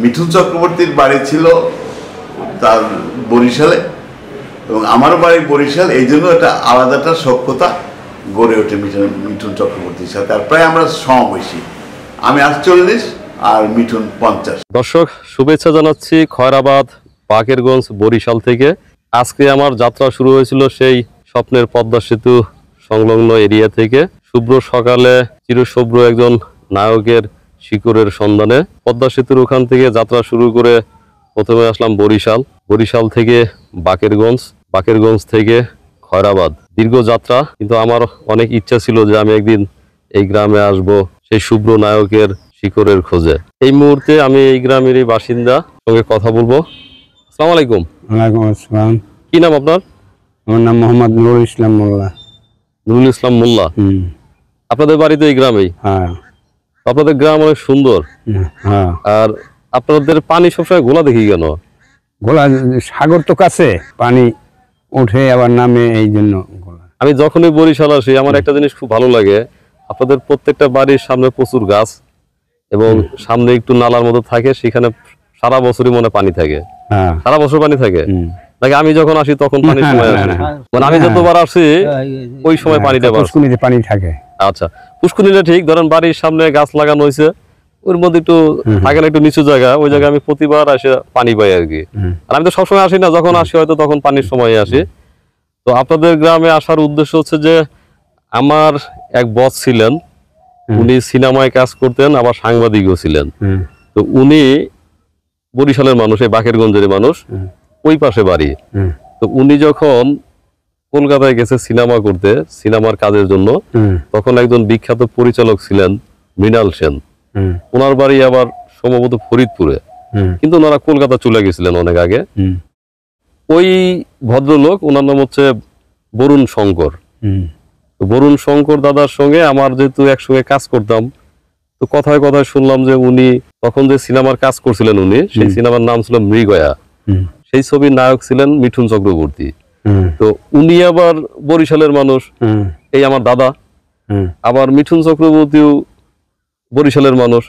মিঠুন চক্রবর্তীর বাড়ি ছিল তার বরিশালে এবং আমারও বাড়ি বরিশাল, এই জন্য একটা আলাদা একটা সখ্যতা গড়ে ওঠে মিঠুন চক্রবর্তীর সাথে। আর প্রায় আমরা সমবয়সী, আমি 48 আর মিঠুন 50। দর্শক শুভেচ্ছা জানাচ্ছি খয়রাবাদ, বাকেরগঞ্জ, বরিশাল থেকে। আজকে আমার যাত্রা শুরু হয়েছিল সেই স্বপ্নের পদ্মা সেতু সংলগ্ন এরিয়া থেকে। শুভ্র সকালে চিরশুভ্র একজন নায়কের শিকড়ের সন্ধানে পদ্মা সেতুর ওখান থেকে যাত্রা শুরু করে প্রথমে আসলাম বরিশাল, বরিশাল থেকে বাকেরগঞ্জ, বাকেরগঞ্জ থেকে খয়রাবাদ। দীর্ঘ যাত্রা, কিন্তু আমার অনেক ইচ্ছা ছিল যে আমি একদিন এই গ্রামে আসব সেই শুভ্র নায়কের শিকড়ের খোঁজে। এই মুহূর্তে আমি এই গ্রামেরই বাসিন্দা, সঙ্গে কথা বলবো। আসসালামু আলাইকুম। ওয়ালাইকুম আসসালাম। কি নাম আপনার? আমার নাম মোহাম্মদ নুরুল ইসলাম মোল্লা। নুরুল ইসলাম মোল্লা। আপনাদের বাড়ি তো এই গ্রামেই? হ্যাঁ। আপনাদের গ্রাম অনেক সুন্দর। হ্যাঁ। আর আপনাদের পানি সবসময় ঘোলা দেখি কেন? ঘোলা, সাগর তো কাছে, পানি উঠে আবার নামে, এই জন্য ঘোলা। আমি যখনই বরিশাল আসি আমার একটা জিনিস খুব ভালো লাগে, আপনাদের প্রত্যেকটা বাড়ির সামনে প্রচুর গাছ এবং সামনে একটু নালার মতো থাকে, সেখানে সারা বছরই মনে পানি থাকে। হ্যাঁ, সারা বছর পানি থাকে নাকি? আমি যখন আসি তখন পানির সময় আসে, মানে আমি যতবার আসি ওই সময় পানিটা পুষ্কুনিতে পানি থাকে। আচ্ছা, পুষ্কুনিটা ঠিক, ধরেন বাড়ির সামনে গাছ লাগানো হয়েছে, ওর মধ্যে একটু থাকে না, একটু নিচু জায়গা, ওই জায়গায় আমি প্রতিবার আসে পানি পাই আর কি। আর আমি তো সবসময় আসি না, যখন আসি হয়তো তখন পানির সময় আসি। তো আপনাদের গ্রামে আসার উদ্দেশ্য হচ্ছে যে আমার এক বস ছিলেন, উনি সিনেমায় কাজ করতেন, আবার সাংবাদিকও ছিলেন। তো উনি বরিশালের মানুষ, এই বাকেরগঞ্জের মানুষ, ওই পাশে বাড়ি। তো উনি যখন কলকাতায় গেছে সিনেমা করতে, সিনেমার কাজের জন্য, তখন একজন বিখ্যাত পরিচালক ছিলেন মৃণাল সেন, ওনার বাড়ি আবার সম্ভবত ফরিদপুরে, কিন্তু ওনারা কলকাতা চলে গেছিলেন অনেক আগে। ওই ভদ্রলোক, ওনার নাম হচ্ছে বরুণ শঙ্কর। বরুণ শঙ্কর দাদার সঙ্গে আমার যেহেতু একসঙ্গে কাজ করতাম, তো কথায় কথায় শুনলাম যে উনি তখন যে সিনেমার কাজ করছিলেন, উনি সেই সিনেমার নাম ছিল মৃগয়া, সেই ছবির নায়ক ছিলেন মিঠুন চক্রবর্তী। তো উনি আবার বরিশালের মানুষ, এই আমার দাদা। আবার মিঠুন চক্রবর্তীও বরিশালের মানুষ।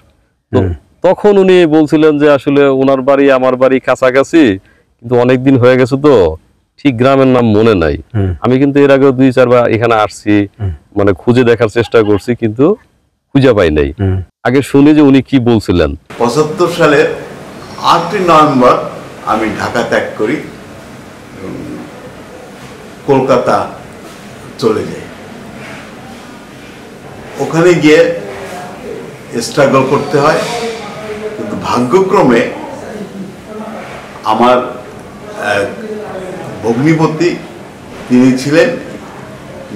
তো তখন উনি বলছিলেন যে আসলে ওনার বাড়ি আমার বাড়ি কাছাকাছি, কিন্তু অনেকদিন হয়ে গেছে তো ঠিক গ্রামের নাম মনে নাই। আমি কিন্তু এর আগে 2-4 বার এখানে আসছি, মানে খুঁজে দেখার চেষ্টা করছি, কিন্তু খুঁজে পাই নাই। আগে শুনি যে উনি কি বলছিলেন। 75 সালের 8 নভেম্বর আমি ঢাকা ত্যাগ করি, কলকাতা চলে যাই। ওখানে গিয়ে স্ট্রাগল করতে হয়, কিন্তু ভাগ্যক্রমে আমার ভগ্নিপতি, তিনি ছিলেন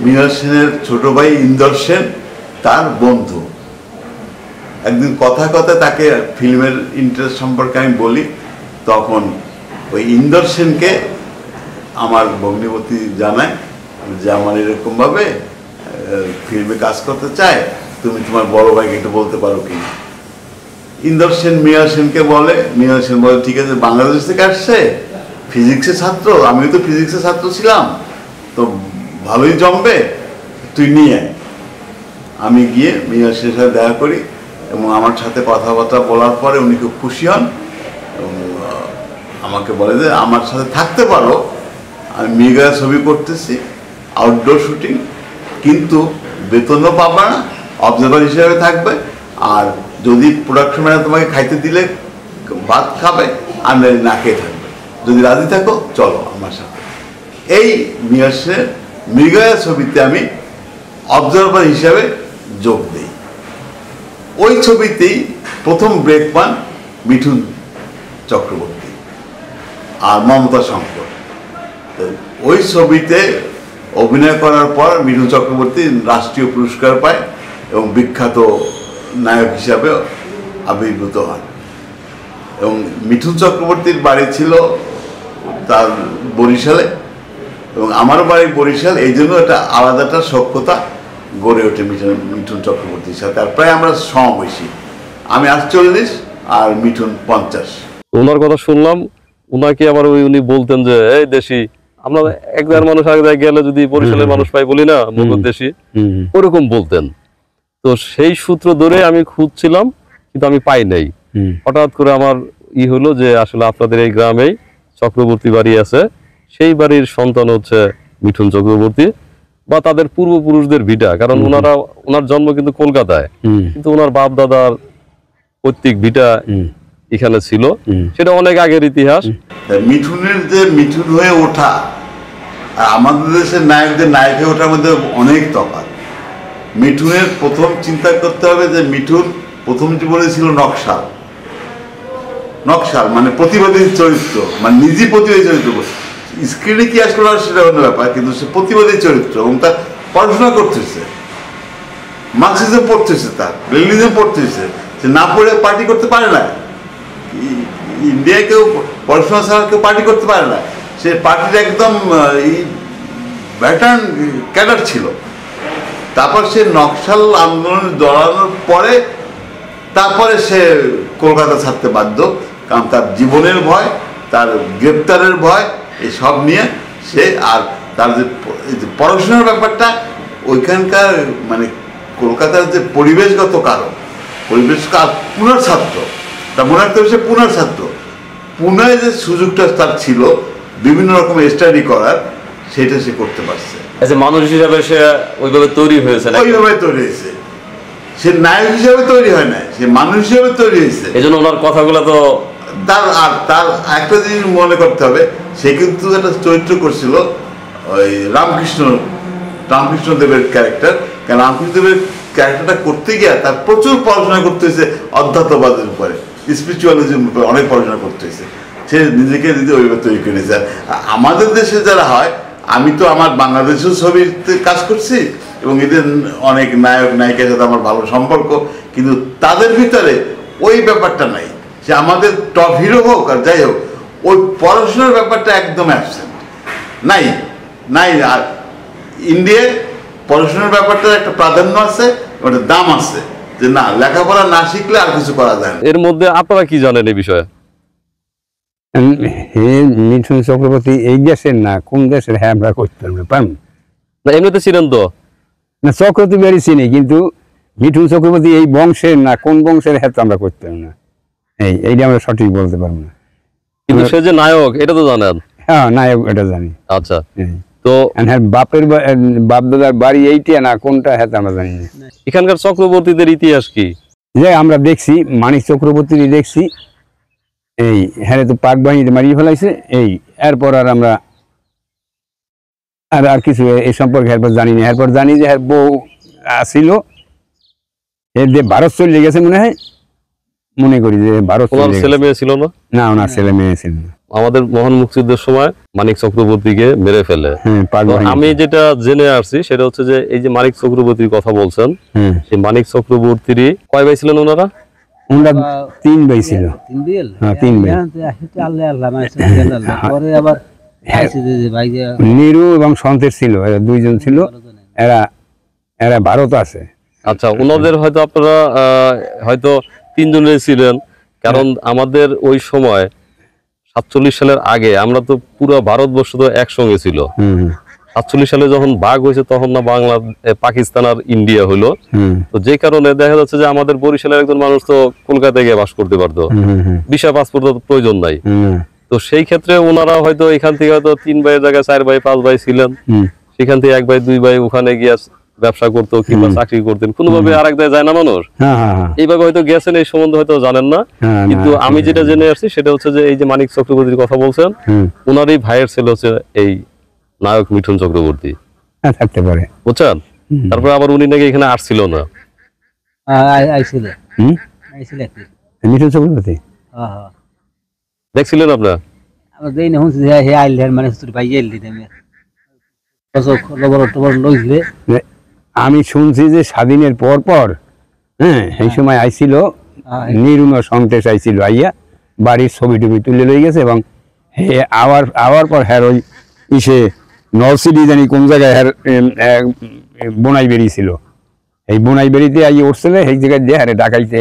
মৃণাল সেনের ছোট ভাই ইন্দর সেন, তার বন্ধু। একদিন কথা কথা তাকে ফিল্মের ইন্টারেস্ট সম্পর্কে আমি বলি, তখন ওই ইন্দর সেনকে আমার ভগ্নিপতি জানায় যে আমার এরকমভাবে ফিল্মে কাজ করতে চায়, তুমি তোমার বড় ভাইকে একটু বলতে পারো কি? ইন্দর সেন মৃণাল সেনকে বলে, মৃণাল সেন বলে ঠিক আছে, বাংলাদেশ থেকে আসছে, ফিজিক্সের ছাত্র, আমিও তো ফিজিক্সের ছাত্র ছিলাম, তো ভালোই জমবে, তুই নিয়ে আয়। আমি গিয়ে মৃণাল সেনের সাথে দেখা করি এবং আমার সাথে কথাবার্তা বলার পরে উনি খুব খুশি হন এবং আমাকে বলে যে আমার সাথে থাকতে পারো, আমি মেগা ছবি করতেছি, আউটডোর শুটিং, কিন্তু বেতনও পাবে না, অবজারভার হিসেবে থাকবে, আর যদি প্রোডাকশন ম্যানেজার তোমাকে খাইতে দিলে ভাত খাবে, আর না খেয়ে থাকবে, যদি রাজি থাকো চলো আমার সাথে। এই মৃগয়া ছবিতে আমি অবজারভার হিসাবে যোগ দিই। ওই ছবিতেই প্রথম ব্রেক পান মিঠুন চক্রবর্তী আর মমতা শঙ্কর। ওই ছবিতে অভিনয় করার পর মিঠুন চক্রবর্তী রাষ্ট্রীয় পুরস্কার পায় এবং বিখ্যাত নায়ক হিসাবে আবির্ভূত হন। এবং মিঠুন চক্রবর্তীর বাড়ি ছিল তার বরিশালে এবং আমার বাড়ি বরিশাল, এই জন্য একটা আলাদা একটা সখ্যতা গড়ে ওঠে মিঠুন চক্রবর্তীর সাথে। আর প্রায় আমরা সমবয়সী, আমি 48 আর মিঠুন 50। ওনার কথা শুনলাম, উনাকে আবার উনি বলতেন যে এই দেশি, আমরা এক জায়গার মানুষ আগে গেলে যদি বরিশালের মানুষ পাই বলি না মুকুট দেশি, ওরকম বলতেন। তো সেই সূত্র ধরে আমি খুঁজছিলাম, কিন্তু আমি পাই নাই। হঠাৎ করে আমার হলো যে আসলে আপনাদের এই গ্রামেই চক্রবর্তী বাড়ি আছে, সেই বাড়ির সন্তান হচ্ছে মিঠুন চক্রবর্তী, বা তাদের পূর্বপুরুষদের ভিটা। কারণ ওনার জন্ম কিন্তু কলকাতায়, কিন্তু ওনার বাপ দাদার পৈতৃক ভিটা এখানে ছিল, সেটা অনেক আগের ইতিহাস। মিঠুনের যে মিঠুন হয়ে ওঠা আর আমাদের দেশের নায়কদের নায়ক হয়ে ওঠার মধ্যে অনেক তফাৎ। মিঠুনের প্রথম চিন্তা করতে হবে যে মিঠুন প্রথম জীবনে ছিল নকশাল। নকশাল মানে প্রতিবাদী চরিত্র, মানে নিজে প্রতিবাদী চরিত্র। স্ক্রিনে কি আসলো সেটা অন্য ব্যাপার, কিন্তু সে প্রতিবাদী চরিত্র এবং তার পড়াশোনা করতেছে, মার্কসিজম পড়তেছে, তার লেনিনিজম পড়তেছে। সে না পড়ে পার্টি করতে পারে না। ইন্ডিয়ায় কেউ পড়াশোনা ছাড়া কেউ পার্টি করতে পারে না। সে পার্টির একদম ব্যাটার্ন ক্যাডার ছিল। তারপর সে নকশাল আন্দোলনে জড়ানোর পরে তারপরে সে কলকাতা ছাড়তে বাধ্য, কারণ তার জীবনের ভয়, তার গ্রেপ্তারের ভয়, এসব নিয়ে সে। আর তার যে পড়াশোনার ব্যাপারটা, ওইখানকার মানে কলকাতার যে পরিবেশগত কারণ, পরিবেশ পুনার ছাত্র, তা মনে রাখতে হবে সে পুনার ছাত্র। পুনায় যে সুযোগটা তার ছিল বিভিন্ন রকম স্টাডি করার, সেটা সে করতে পারছে। মানুষ হিসাবে সে ওইভাবে তৈরি হয়েছে, ওইভাবে তৈরি হয়েছে। সে নায়ক হিসাবে তৈরি হয় না, সে মানুষ হিসাবে তৈরি হয়েছে। এই জন্য ওনার কথাগুলো তো তার একটা জিনিস মনে করতে হবে, সে কিন্তু একটা চরিত্র করছিল ওই রামকৃষ্ণ দেবের ক্যারেক্টার। কারণ রামকৃষ্ণ দেবের ক্যারেক্টারটা করতে গিয়ে তার প্রচুর পড়াশোনা করতে হয়েছে অধ্যাত্মবাদের উপরে, স্পিরিচুয়ালিজমের উপরে অনেক পড়াশোনা করতে হয়েছে। সে নিজে ওইভাবে তৈরি করেছে। আমাদের দেশে যারা হয়, আমি তো আমার বাংলাদেশেও ছবিতে কাজ করছি এবং এদের অনেক নায়ক নায়িকার সাথে আমার ভালো সম্পর্ক, কিন্তু তাদের ভিতরে ওই ব্যাপারটা নাই। সে আমাদের টপ হিরো হোক আর যাই হোক, ওই পড়াশোনার ব্যাপারটা একদম অ্যাবসেন্ট, নাই। আর ইন্ডিয়ায় পড়াশোনার ব্যাপারটার একটা প্রাধান্য আছে, ওটা দাম আছে, যে না লেখাপড়া না শিখলে আর কিছু করা যায় না। এর মধ্যে আপনারা কি জানেন এই বিষয়ে? মিঠুন চক্রবর্তী এই দেশের না, কোন দেশের, হ্যাঁ আমরা করতে পারবো না, এমনিতে ছিলেন তো না। চক্রবর্তী বেরি চিনি, কিন্তু মিঠুন চক্রবর্তী এই বংশের না, কোন বংশের, হ্যাঁ তো আমরা করতে পারবো না। এইটা আমরা সঠিক বলতে পারবো না। কিন্তু সে যে নায়ক এটা তো জানেন। হ্যাঁ নায়ক এটা জানি। আচ্ছা, তো বাপ দাদার বাড়ি এইটা না কোনটা, হ্যাঁ আমরা জানি না। এখানকার চক্রবর্তীদের ইতিহাস কি? যে আমরা দেখছি মানিক চক্রবর্তী দেখছি, এই হ্যাঁ তো পাক বাহিনীতে মারিয়ে ফেলাইছে। এরপর আর আমরা আর কিছু এই সম্পর্কে এরপর জানি না। এরপর জানি যে বউ আসিল, এর যে ভারত চলে গেছে মনে হয়, মনে করি যে ভারত। ছেলে মেয়ে ছিল না? না, ওনার ছেলে মেয়ে ছিল না। আমাদের মহান মুক্তিযুদ্ধের সময় মানিক চক্রবর্তীকে মেরে ফেলে। আমি যেটা জেনে আসছি সেটা হচ্ছে যে এই যে মানিক চক্রবর্তীর কথা বলছেন, সেই মানিক চক্রবর্তীর কয় ভাই ছিলেন ওনারা? ওনারা 3 ভাই ছিল। 3 ভাই। নিরু এবং সন্তের ছিল, এরা 2 জন ছিল। এরা ভারত আছে। আচ্ছা, ওনাদের হয়তো আপনারা হয়তো 3 জনের ছিলেন, কারণ আমাদের ওই সময় 47 সালের আগে আমরা তো পুরো ভারতবর্ষ তো একসঙ্গে ছিল। 47 সালে যখন ভাগ হয়েছে তখন না বাংলা, পাকিস্তান আর ইন্ডিয়া হলো। তো যে কারণে দেখা যাচ্ছে যে আমাদের বরিশালের একজন মানুষ তো কলকাতায় গিয়ে বাস করতে পারতো, ভিসা পাসপোর্ট প্রয়োজন নাই। তো সেই ক্ষেত্রে ওনারা হয়তো এখান থেকে হয়তো 3 ভাইয়ের জায়গায় 4 ভাই 5 ভাই ছিলেন, সেখান থেকে 1 ভাই 2 ভাই ওখানে গিয়ে ব্যবসা করতো কিংবা চাকরি করতেন, কোনোভাবে আরেক জায়গায় যায় না মানুষ। এইভাবে হয়তো গেছেন, এই সম্বন্ধে হয়তো জানেন না। কিন্তু আমি যেটা জেনে আসছি সেটা হচ্ছে যে এই যে মানিক চক্রবর্তীর কথা বলছেন, ওনারই ভাইয়ের ছেলে হচ্ছে এই নায়ক মিঠুন চক্রবর্তী, থাকতে পারে, বুঝছেন? তারপরে আবার উনি নাকি এখানে আসছিল না, মিঠুন চক্রবর্তী দেখছিলেন আপনার? আমি শুনছি যে স্বাধীনের পর পর, হ্যাঁ এই সময় আইছিল নিরুণ সন্তেশ আইছিল, আইয়া বাড়ির ছবি টবি তুলে লই গেছে। এবং আওয়ার পর হ্যার ওই ইসে নলসিডি জানি কোন জায়গায় হ্যার বোনাই বেরিয়েছিল। এই বোনাই বেরিতে আইয়ে উঠছিল, সেই জায়গায় দিয়ে হ্যারে ডাকাইতে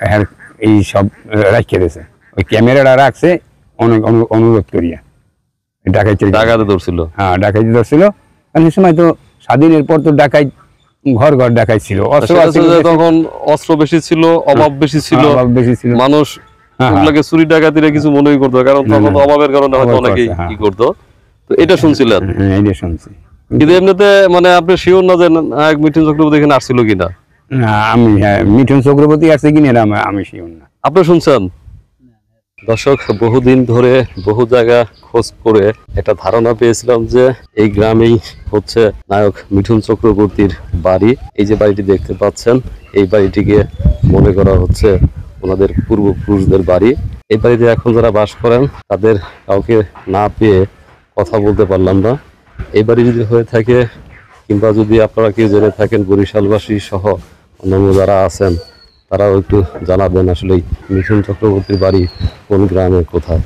হ্যার এই সব রাখিয়ে দিয়েছে। ওই ক্যামেরাটা রাখছে অনেক অনুরোধ করিয়া। ডাকাতে ধরছিল, হ্যাঁ ডাকাইতে ধরছিল। সেই সময় তো স্বাধীনের পর তো ডাকাই ঘর ঘর ডাকাই ছিল, তখন অস্ত্র বেশি ছিল, অভাব বেশি ছিল, মানুষ হ্যাঁ। ওগুলাকে চুরি ডাকাতিরে কিছু মনেই করতো, কারণ না, তখন না। অভাবের কারণে হয়তো অভাব অনেকেই করছে, হ্যাঁ। কি করতো। তো এটা শুনছিলেন, হ্যাঁ, এটা শুনছি। কিন্তু এমনিতে মানে আপনি শিওর না যে নায়ক মিঠুন চক্রবর্তী এখানে আসছিল কিনা? না, আমি হ্যাঁ, মিঠুন চক্রবর্তী আছে কিনা এটা আমি শিওর না। আপনি শুনছেন? দর্শক, বহুদিন ধরে বহু জায়গা খোঁজ করে একটা ধারণা পেয়েছিলাম যে এই গ্রামেই হচ্ছে নায়ক মিঠুন চক্রবর্তীর বাড়ি। এই যে বাড়িটি দেখতে পাচ্ছেন, এই বাড়িটিকে মনে করা হচ্ছে ওনাদের পূর্বপুরুষদের বাড়ি। এই বাড়িতে এখন যারা বাস করেন তাদের কাউকে না পেয়ে কথা বলতে পারলাম না। এই বাড়ি যদি হয়ে থাকে, কিংবা যদি আপনারা কেউ জেনে থাকেন, বরিশালবাসী সহ অন্যান্য যারা আছেন তারাও একটু জানাবেন আসলে মিঠুন চক্রবর্তীর বাড়ি কোন গ্রামে কোথায়।